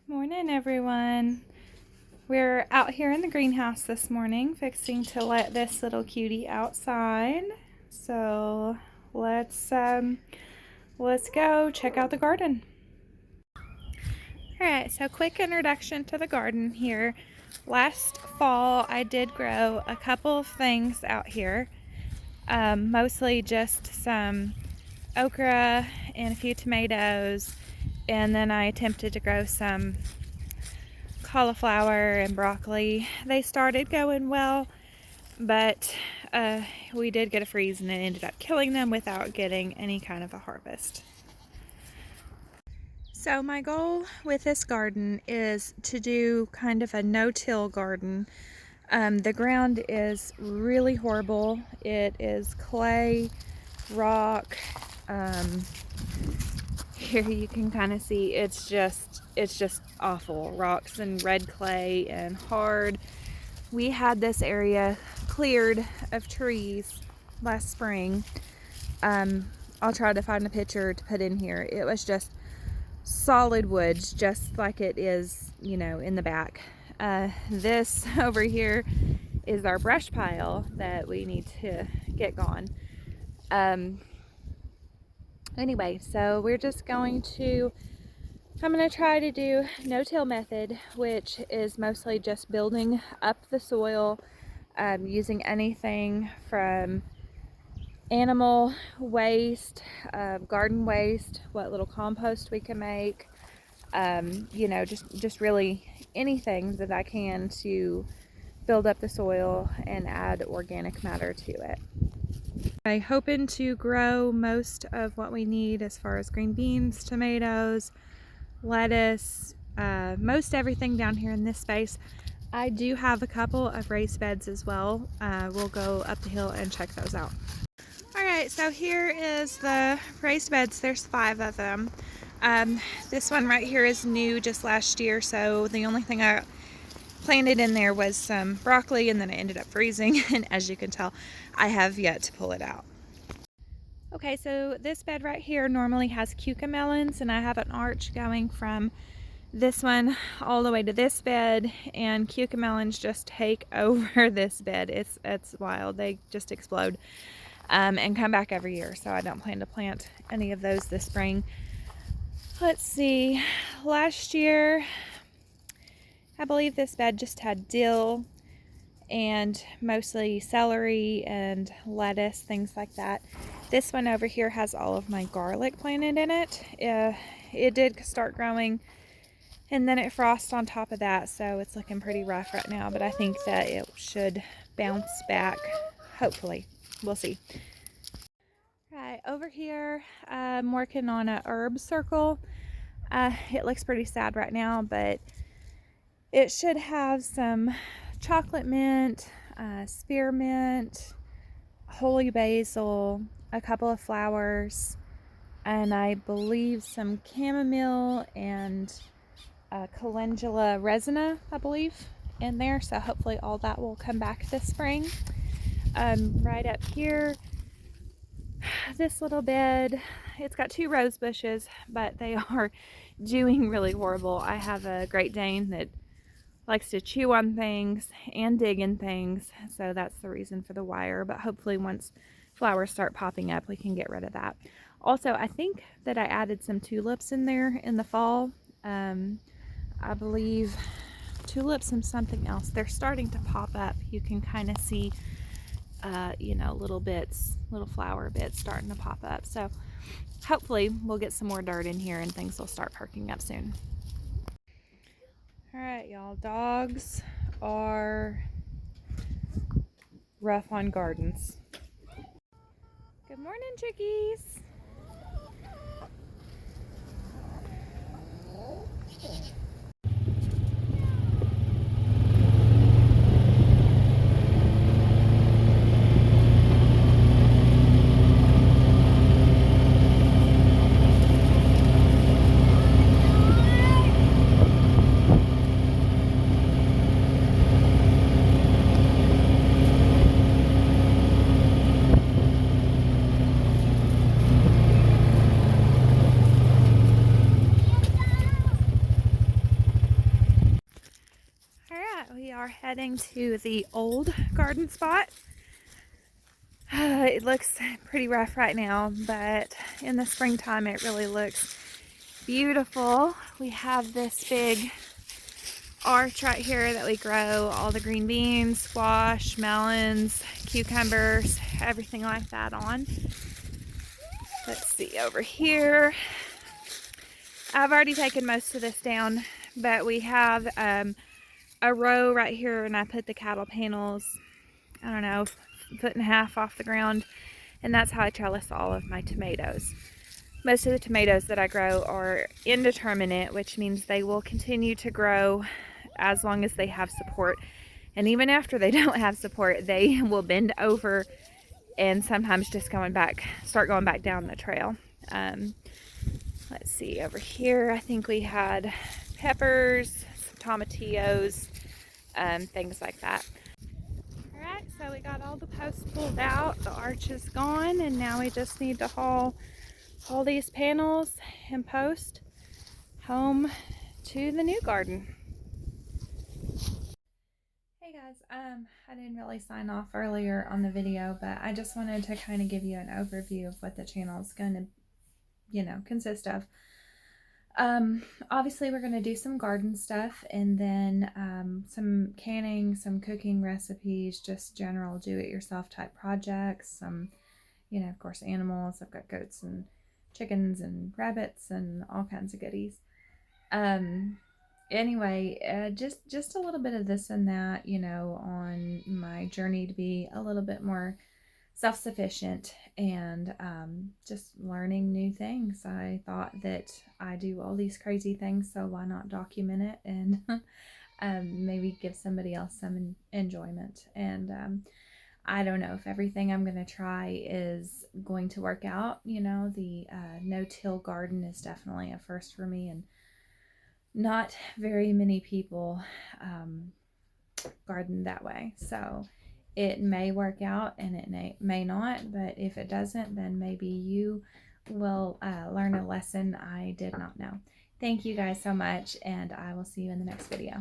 Morning, everyone. We're out here in the greenhouse this morning fixing to let this little cutie outside. So let's go check out the garden. Alright, so quick introduction to the garden here. Last fall I did grow a couple of things out here. Mostly just some okra and a few tomatoes, and then I attempted to grow some cauliflower and broccoli. They started going well, but we did get a freeze and it ended up killing them without getting any kind of a harvest. So my goal with this garden is to do kind of a no-till garden. The ground is really horrible. It is clay, rock. Here you can kind of see it's just awful. Rocks and red clay and hard. We had this area cleared of trees last spring. I'll try to find a picture to put in here. It was just solid woods, just like it is, you know, in the back. This over here is our brush pile that we need to get gone. Anyway, so we're just I'm going to try to do no-till method, which is mostly just building up the soil, using anything from animal waste, garden waste, what little compost we can make, you know, just really anything that I can to build up the soil and add organic matter to it. I'm hoping to grow most of what we need as far as green beans, tomatoes, lettuce, most everything down here in this space. I do have a couple of raised beds as well. We'll go up the hill and check those out. Alright, so here is the raised beds. There's 5 of them. This one right here is new just last year, so the only thing I planted in there was some broccoli, and then it ended up freezing, and as you can tell, I have yet to pull it out. Okay, so this bed right here normally has cucamelons, and I have an arch going from this one all the way to this bed, and cucamelons just take over this bed. It's wild. They just explode and come back every year, so I don't plan to plant any of those this spring. Let's see, last year I believe this bed just had dill and mostly celery and lettuce, things like that. This one over here has all of my garlic planted in it. It did start growing, and then it frosted on top of that, so it's looking pretty rough right now, but I think that it should bounce back, hopefully. We'll see. Right, over here I'm working on a herb circle. It looks pretty sad right now, but it should have some chocolate mint, spearmint, holy basil, a couple of flowers, and I believe some chamomile and calendula resina, I believe, in there. So hopefully all that will come back this spring. Right up here, this little bed, it's got 2 rose bushes, but they are doing really horrible. I have a Great Dane that likes to chew on things and dig in things, so that's the reason for the wire, but hopefully once flowers start popping up we can get rid of that. Also, I think that I added some tulips in there in the fall. I believe tulips and something else. They're starting to pop up. You can kind of see you know, little flower bits starting to pop up, so hopefully we'll get some more dirt in here and things will start perking up soon. Alright, y'all, dogs are rough on gardens. Good morning, chickies. are heading to the old garden spot. It looks pretty rough right now, but in the springtime it really looks beautiful. We have this big arch right here that we grow all the green beans, squash, melons, cucumbers, everything like that on. Let's see over here. I've already taken most of this down, but we have a row right here, and I put the cattle panels, I don't know, a foot and a half off the ground, and that's how I trellis all of my tomatoes. Most of the tomatoes that I grow are indeterminate, which means they will continue to grow as long as they have support. And even after they don't have support, they will bend over and sometimes just start going back down the trail. Let's see, over here, I think we had peppers, some tomatillos, things like that. Alright, so we got all the posts pulled out, the arch is gone, and now we just need to haul all these panels and posts home to the new garden. Hey guys, I didn't really sign off earlier on the video, but I just wanted to kind of give you an overview of what the channel is going to, consist of. Obviously we're going to do some garden stuff, and then some canning, some cooking recipes, just general do-it-yourself type projects, some, of course, animals. I've got goats and chickens and rabbits and all kinds of goodies. Anyway, just a little bit of this and that, on my journey to be a little bit more self-sufficient and just learning new things. I thought that I do all these crazy things, so why not document it and maybe give somebody else some enjoyment. And I don't know if everything I'm going to try is going to work out. The no-till garden is definitely a first for me, and not very many people garden that way. So it may work out and it may not, but if it doesn't, then maybe you will learn a lesson I did not know. Thank you guys so much, and I will see you in the next video.